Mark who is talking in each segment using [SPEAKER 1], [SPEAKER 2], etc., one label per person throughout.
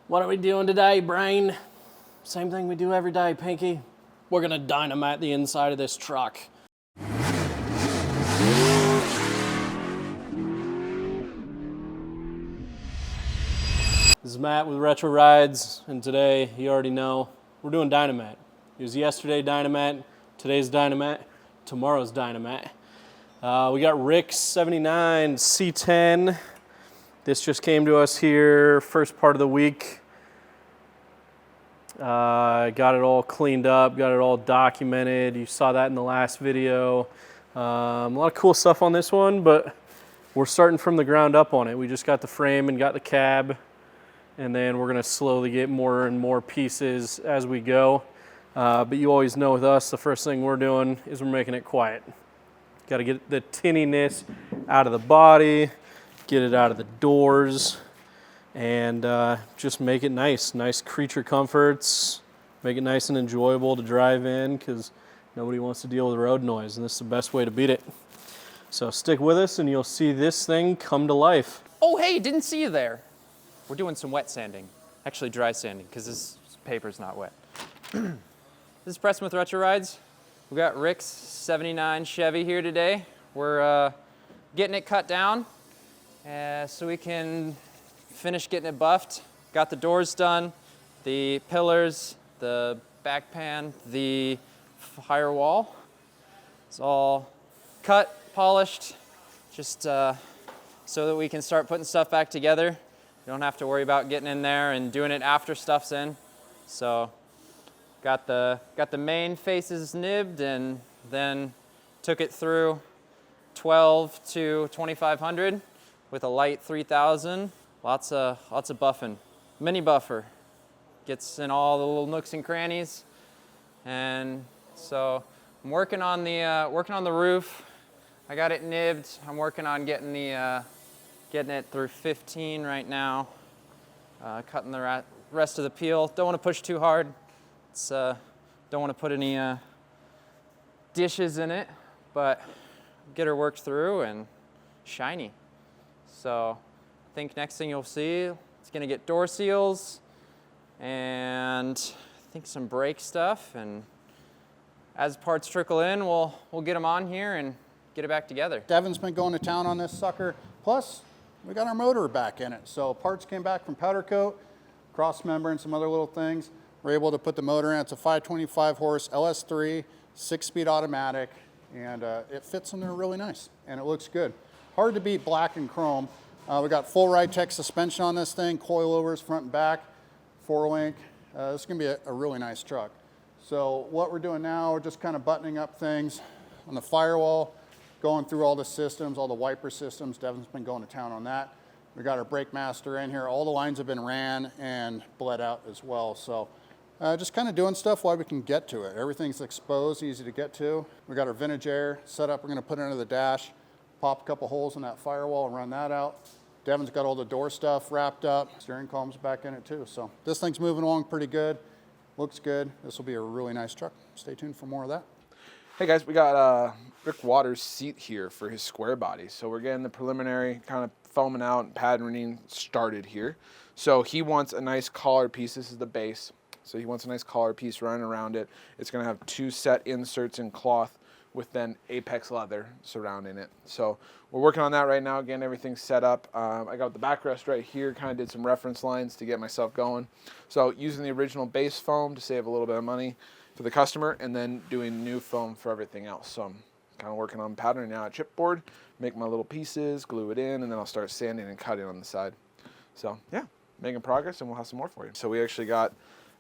[SPEAKER 1] What are we doing today, Brain? Same thing we do every day, Pinky. We're gonna dynamite the inside of this truck. This is Matt with Retro Rides, and today, you already know, we're doing dynamite. It was yesterday dynamite, today's dynamite, tomorrow's dynamite. We got Rick's 79 C10. This just came to us here first part of the week. Got it all cleaned up, got it all documented. You saw that in the last video. A lot of cool stuff on this one, but we're starting from the ground up on it. We just got the frame and got the cab, and then we're gonna slowly get more and more pieces as we go. But you always know with us, the first thing we're doing is we're making it quiet. Got to get the tinniness out of the body, get it out of the doors, and just make it nice creature comforts, make it nice and enjoyable to drive in, because nobody wants to deal with road noise, and this is the best way to beat it. So stick with us and you'll see this thing come to life.
[SPEAKER 2] Oh, hey, didn't see you there. We're doing some wet sanding, actually dry sanding, because this paper's not wet. This is Preston with Retro Rides. We got Rick's 79 Chevy here today. We're getting it cut down so we can finish getting it buffed. Got the doors done, the pillars, the back pan, the firewall. It's all cut, polished, just so that we can start putting stuff back together. You don't have to worry about getting in there and doing it after stuff's in. So got the main faces nibbed, and then took it through 12 to 2500 with a light 3000. Lots of buffing. Mini buffer gets in all the little nooks and crannies, and so I'm working on the roof. I got it nibbed. I'm working on getting it through 15 right now. Cutting the rest of the peel. Don't want to push too hard. Don't want to put any dishes in it, but get her worked through and shiny. So I think next thing you'll see, it's going to get door seals and I think some brake stuff, and as parts trickle in, we'll get them on here and get it back together.
[SPEAKER 3] Devin's been going to town on this sucker. Plus, we got our motor back in it. So parts came back from powder coat, cross member, and some other little things. We're able to put the motor in. It's a 525 horse LS3, 6-speed automatic, and it fits in there really nice, and it looks good. Hard to beat black and chrome. We got full Ridetech suspension on this thing, coilovers front and back, 4-link. This is gonna be a really nice truck. So what we're doing now, we're just kind of buttoning up things on the firewall, going through all the systems, all the wiper systems. Devin's been going to town on that. We got our brake master in here. All the lines have been ran and bled out as well. So just kind of doing stuff while we can get to it. Everything's exposed, easy to get to. We got our vintage air set up. We're gonna put it under the dash, pop a couple holes in that firewall and run that out. Devin's got all the door stuff wrapped up. Steering column's back in it too. So this thing's moving along pretty good. Looks good. This will be a really nice truck. Stay tuned for more of that.
[SPEAKER 4] Hey guys, we got Rick Waters' seat here for his square body. So we're getting the preliminary kind of foaming out and patterning started here. So he wants a nice collar piece. This is the base. So he wants a nice collar piece running around it. It's going to have 2 set inserts in cloth with then Apex leather surrounding it. So we're working on that right now. Again, everything's set up. I got the backrest right here, kind of did some reference lines to get myself going. So using the original base foam to save a little bit of money for the customer, and then doing new foam for everything else. So I'm kind of working on patterning out a chipboard, make my little pieces, glue it in, and then I'll start sanding and cutting on the side. So yeah, making progress, and we'll have some more for you. So we actually got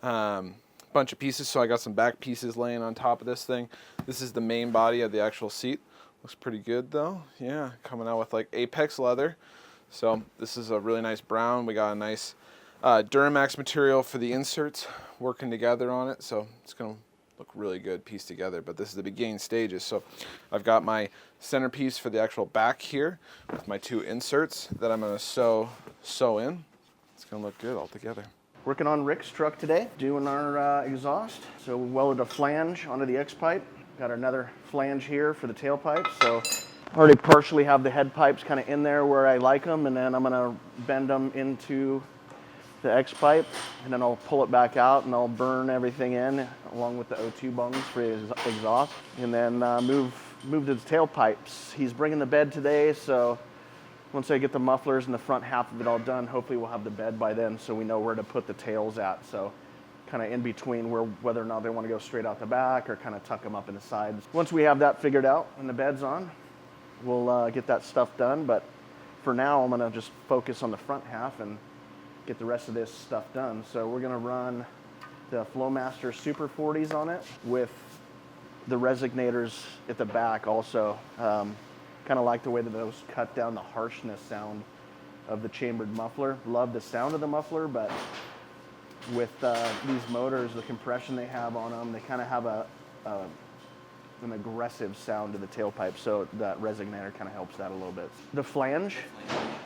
[SPEAKER 4] bunch of pieces. So I got some back pieces laying on top of this thing. This is the main body of the actual seat. Looks pretty good though. Yeah, coming out with like Apex leather. So this is a really nice brown. We got a nice Duramax material for the inserts working together on it. So it's gonna look really good pieced together, but this is the beginning stages. So I've got my centerpiece for the actual back here with my 2 inserts that I'm gonna sew in. It's gonna look good all together.
[SPEAKER 5] Working on Rick's truck today, doing our exhaust. So we welded a flange onto the X-pipe. Got another flange here for the tailpipe. So already partially have the head pipes kind of in there where I like them, and then I'm gonna bend them into the X pipe, and then I'll pull it back out and I'll burn everything in along with the O2 bungs for his exhaust, and then move to the tailpipes. He's bringing the bed today, so once I get the mufflers and the front half of it all done, hopefully we'll have the bed by then so we know where to put the tails at. So kind of in between whether or not they want to go straight out the back or kind of tuck them up in the sides. Once we have that figured out and the bed's on, we'll get that stuff done. But for now, I'm going to just focus on the front half and get the rest of this stuff done. So we're going to run the Flowmaster Super 40s on it with the resignators at the back also. Kind of like the way that those cut down the harshness sound of the chambered muffler. Love the sound of the muffler, but with these motors, the compression they have on them, they kind of have an aggressive sound to the tailpipe, so that resignator kind of helps that a little bit. The flange.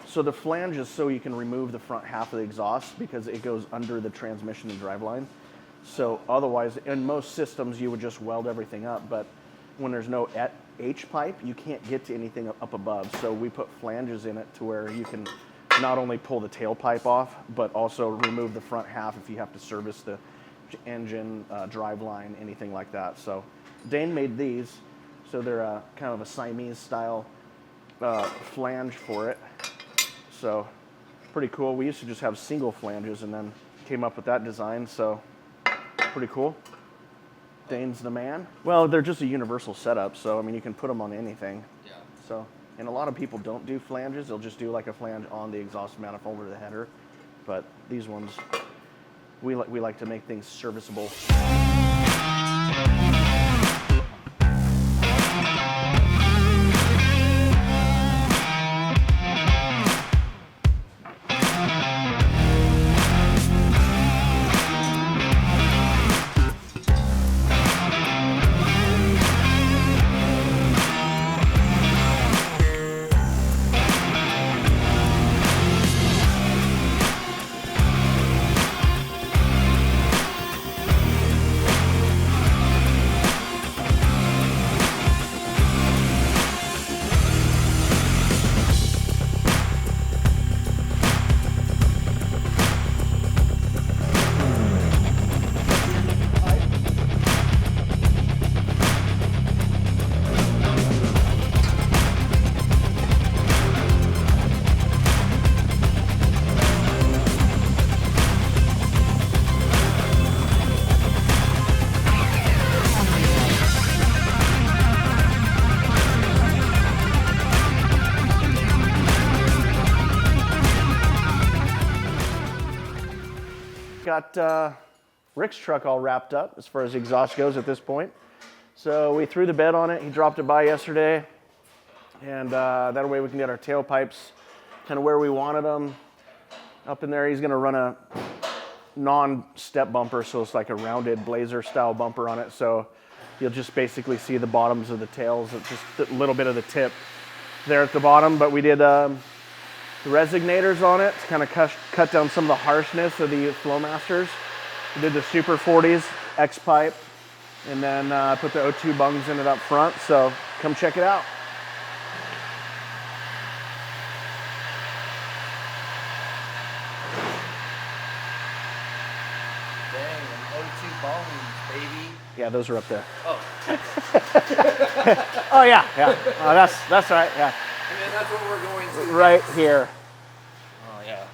[SPEAKER 5] So the flange is so you can remove the front half of the exhaust because it goes under the transmission and driveline. So otherwise, in most systems, you would just weld everything up, but when there's no H pipe, you can't get to anything up above. So we put flanges in it to where you can not only pull the tailpipe off, but also remove the front half if you have to service the engine, driveline, anything like that. So Dane made these, so they're kind of a Siamese style flange for it. So pretty cool. We used to just have single flanges and then came up with that design, so pretty cool. Dane's the man. Well, they're just a universal setup, so I mean you can put them on anything. Yeah. So, and a lot of people don't do flanges. They'll just do like a flange on the exhaust manifold or the header. But these ones, we like to make things serviceable. Got Rick's truck all wrapped up as far as the exhaust goes at this point. So we threw the bed on it. He dropped it by yesterday. And that way we can get our tailpipes kind of where we wanted them. Up in there, he's going to run a non-step bumper, so it's like a rounded Blazer style bumper on it. So you'll just basically see the bottoms of the tails, just a little bit of the tip there at the bottom. But we did the resignators on it to kind of cut down some of the harshness of the Flowmasters. We did the Super 40s X pipe, and then put the O2 bungs in it up front. So come check it out.
[SPEAKER 6] Dang, O2 bungs, baby.
[SPEAKER 5] Yeah, those are up there.
[SPEAKER 6] Oh.
[SPEAKER 5] Oh yeah. Oh, that's right. Yeah.
[SPEAKER 6] And then that's what we're going to.
[SPEAKER 5] Right here.
[SPEAKER 6] Oh yeah.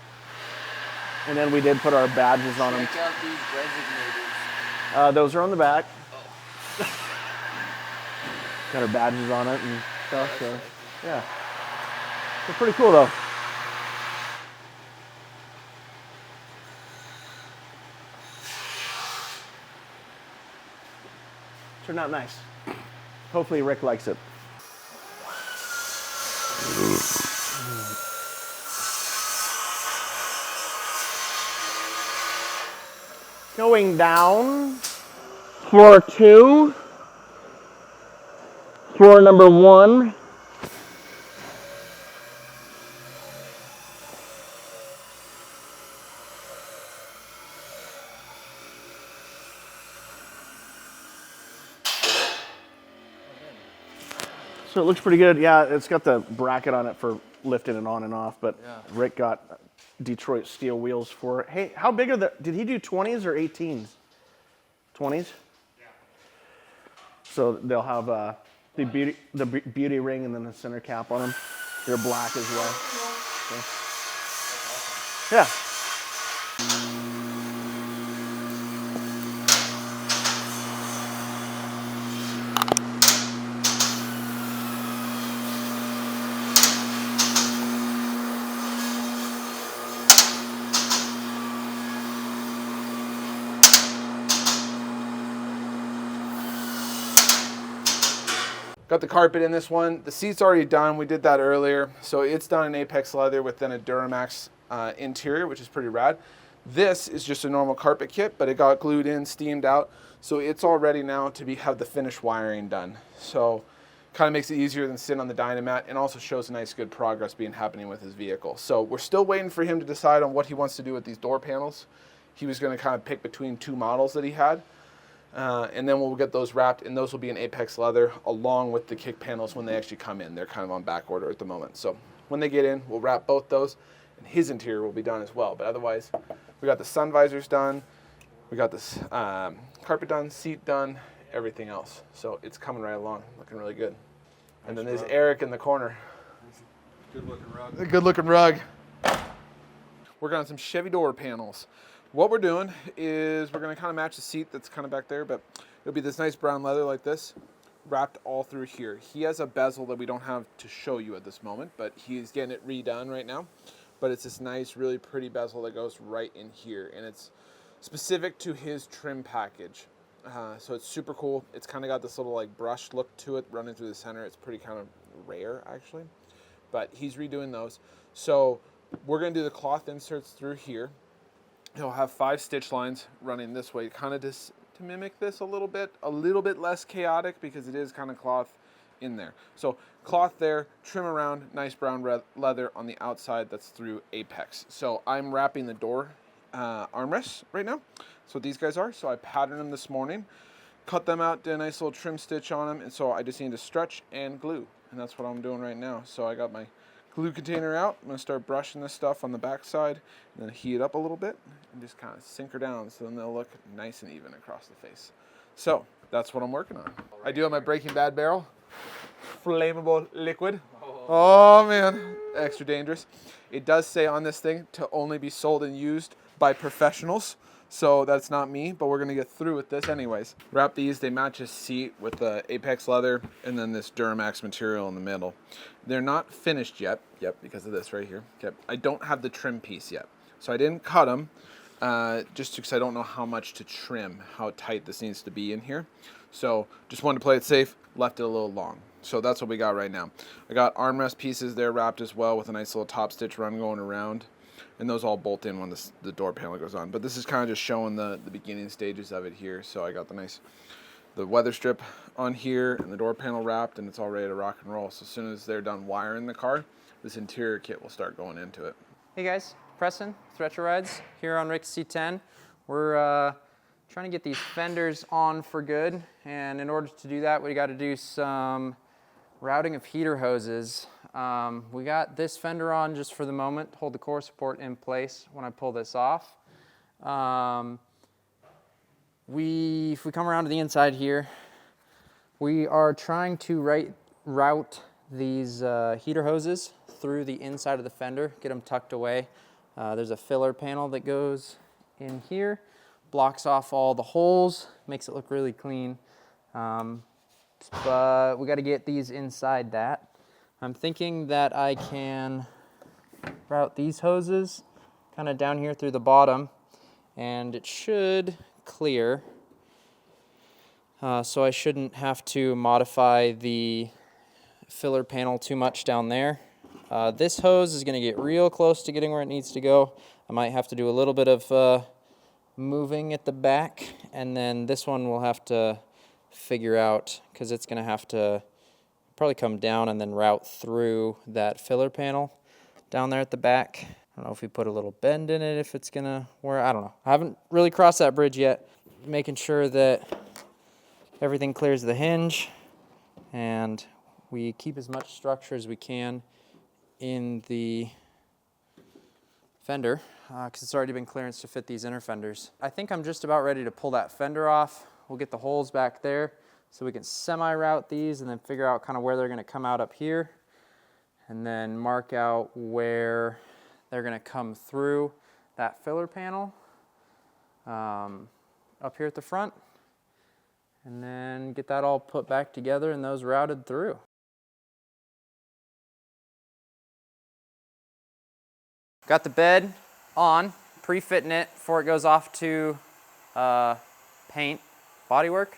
[SPEAKER 5] And then we did put our badges on them.
[SPEAKER 6] Check out these resignators.
[SPEAKER 5] Those are on the back.
[SPEAKER 6] Oh.
[SPEAKER 5] Got our badges on it and stuff. So yeah, they're pretty cool though. Turned out nice. Hopefully Rick likes it. Going down, floor 2, floor number 1. So it looks pretty good. Yeah, it's got the bracket on it for lifting it on and off, but Rick got Detroit steel wheels for it. Hey, how big are did he do 20s or 18s? 20s? Yeah. So they'll have the beauty ring and then the center cap on them. They're black as well. So, yeah.
[SPEAKER 4] Got the carpet in this one. The seat's already done. We did that earlier. So it's done in Apex leather with then a Duramax interior, which is pretty rad. This is just a normal carpet kit, but it got glued in, steamed out. So it's all ready now to have the finished wiring done. So kind of makes it easier than sitting on the Dynamat, and also shows a nice good progress happening with his vehicle. So we're still waiting for him to decide on what he wants to do with these door panels. He was going to kind of pick between 2 models that he had. And then we'll get those wrapped, and those will be in Apex leather along with the kick panels when they actually come in. They're kind of on back order at the moment. So when they get in, we'll wrap both those, and his interior will be done as well. But otherwise, we got the sun visors done, we got this carpet done, seat done, everything else. So it's coming right along, looking really good. And then there's Eric in the corner.
[SPEAKER 3] Good looking rug.
[SPEAKER 4] A good looking rug. Working on some Chevy door panels. What we're doing is we're going to kind of match the seat that's kind of back there, but it'll be this nice brown leather like this, wrapped all through here. He has a bezel that we don't have to show you at this moment, but he's getting it redone right now. But it's this nice, really pretty bezel that goes right in here, and it's specific to his trim package. So it's super cool. It's kind of got this little like brush look to it running through the center. It's pretty kind of rare actually, but he's redoing those. So we're going to do the cloth inserts through here. He'll have 5 stitch lines running this way, kind of just to mimic this a little bit less chaotic, because it is kind of cloth in there. So cloth there, trim around, nice brown leather on the outside that's through Apex. So I'm wrapping the door armrests right now. That's what these guys are. So I patterned them this morning, cut them out, did a nice little trim stitch on them, and so I just need to stretch and glue, and that's what I'm doing right now. So I got my glue container out. I'm going to start brushing this stuff on the back side, and then heat it up a little bit and just kind of sink her down so then they'll look nice and even across the face. So that's what I'm working on. I do have my Breaking Bad barrel, flammable liquid. Oh man, extra dangerous. It does say on this thing to only be sold and used by professionals. So that's not me, but we're gonna get through with this anyways. Wrap these, they match a seat with the Apex leather and then this Duramax material in the middle. They're not finished yet, because of this right here. Yep. I don't have the trim piece yet. So I didn't cut them, just because I don't know how much to trim, how tight this needs to be in here. So just wanted to play it safe, left it a little long. So that's what we got right now. I got armrest pieces there wrapped as well with a nice little top stitch run going around. And those all bolt in when the door panel goes on. But this is kind of just showing the beginning stages of it here. So I got the weather strip on here and the door panel wrapped, and it's all ready to rock and roll. So as soon as they're done wiring the car, this interior kit will start going into it.
[SPEAKER 2] Hey guys, Preston, Retro Rides, here on Rick's C10. We're trying to get these fenders on for good, and in order to do that, we got to do some routing of heater hoses. We got this fender on just for the moment, hold the core support in place when I pull this off. If we come around to the inside here, we are trying to route these heater hoses through the inside of the fender, get them tucked away. There's a filler panel that goes in here, blocks off all the holes, makes it look really clean. But we got to get these inside that. I'm thinking that I can route these hoses kind of down here through the bottom, and it should clear. So I shouldn't have to modify the filler panel too much down there. This hose is going to get real close to getting where it needs to go. I might have to do a little bit of moving at the back, and then this one we'll have to figure out, because it's going to have to probably come down and then route through that filler panel down there at the back. I don't know if we put a little bend in it, if it's going to work. I don't know. I haven't really crossed that bridge yet. Making sure that everything clears the hinge and we keep as much structure as we can in the fender because it's already been clearanced to fit these inner fenders. I think I'm just about ready to pull that fender off. We'll get the holes back there so we can semi-route these and then figure out kind of where they're going to come out up here, and then mark out where they're going to come through that filler panel up here at the front, and then get that all put back together and those routed through. Got the bed on, pre-fitting it before it goes off to paint, bodywork.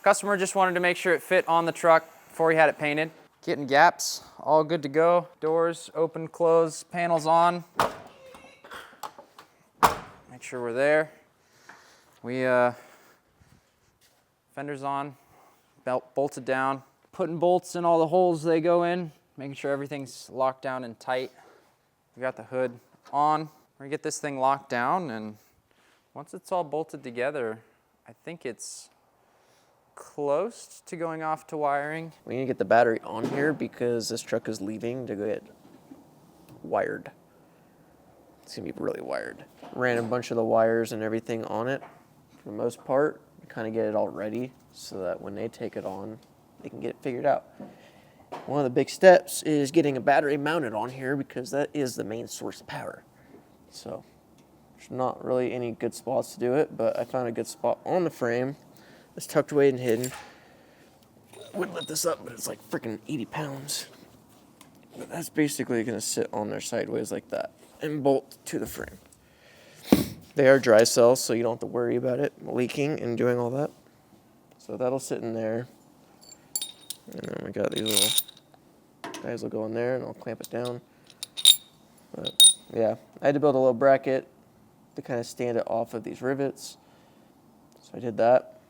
[SPEAKER 2] Customer just wanted to make sure it fit on the truck before he had it painted. Getting gaps, all good to go. Doors open, close, panels on. Make sure we're there. We fenders on, belt bolted down. Putting bolts in all the holes they go in, making sure everything's locked down and tight. We got the hood on. We're gonna get this thing locked down, and once it's all bolted together, I think it's close to going off to wiring.
[SPEAKER 6] We need to get the battery on here because this truck is leaving to get wired. It's gonna be really wired. Ran a bunch of the wires and everything on it for the most part, to kind of get it all ready so that when they take it on, they can get it figured out. One of the big steps is getting a battery mounted on here because that is the main source of power. So there's not really any good spots to do it, but I found a good spot on the frame. It's tucked away and hidden. I would lift this up, but it's like freaking 80 pounds. But that's basically gonna sit on there sideways like that and bolt to the frame. They are dry cells, so you don't have to worry about it leaking and doing all that. So that'll sit in there. And then we got these little guys will go in there and I'll clamp it down. But yeah, I had to build a little bracket to kind of stand it off of these rivets. So I did that.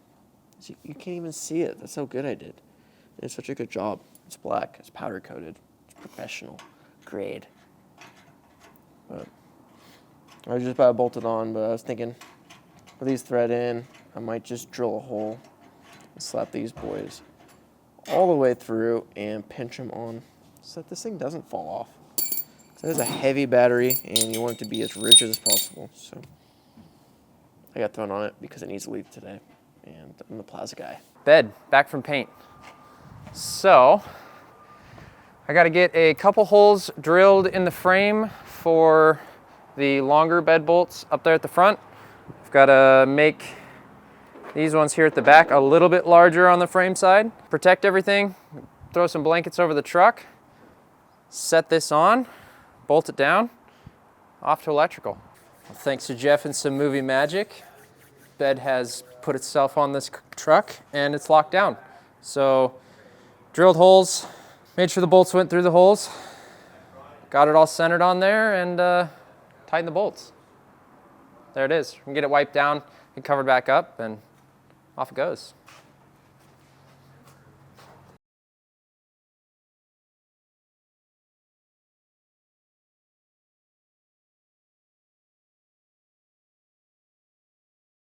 [SPEAKER 6] So you can't even see it. That's how good I did. I did such a good job. It's black, it's powder coated, it's professional grade. But I was just about to bolt it on, but I was thinking with these thread in, I might just drill a hole and slap these boys all the way through and pinch them on so that this thing doesn't fall off. So there's a heavy battery and you want it to be as rigid as possible. So I got thrown on it because it needs to leave today, and I'm the plaza guy.
[SPEAKER 2] Bed, back from paint. So I got to get a couple holes drilled in the frame for the longer bed bolts up there at the front. I've got to make these ones here at the back a little bit larger on the frame side. Protect everything, throw some blankets over the truck, set this on, bolt it down, off to electrical. Well, thanks to Jeff and some movie magic, bed has put itself on this truck and it's locked down. So drilled holes, made sure the bolts went through the holes, got it all centered on there, and tightened the bolts. There it is. We can get it wiped down and covered back up, and off it goes.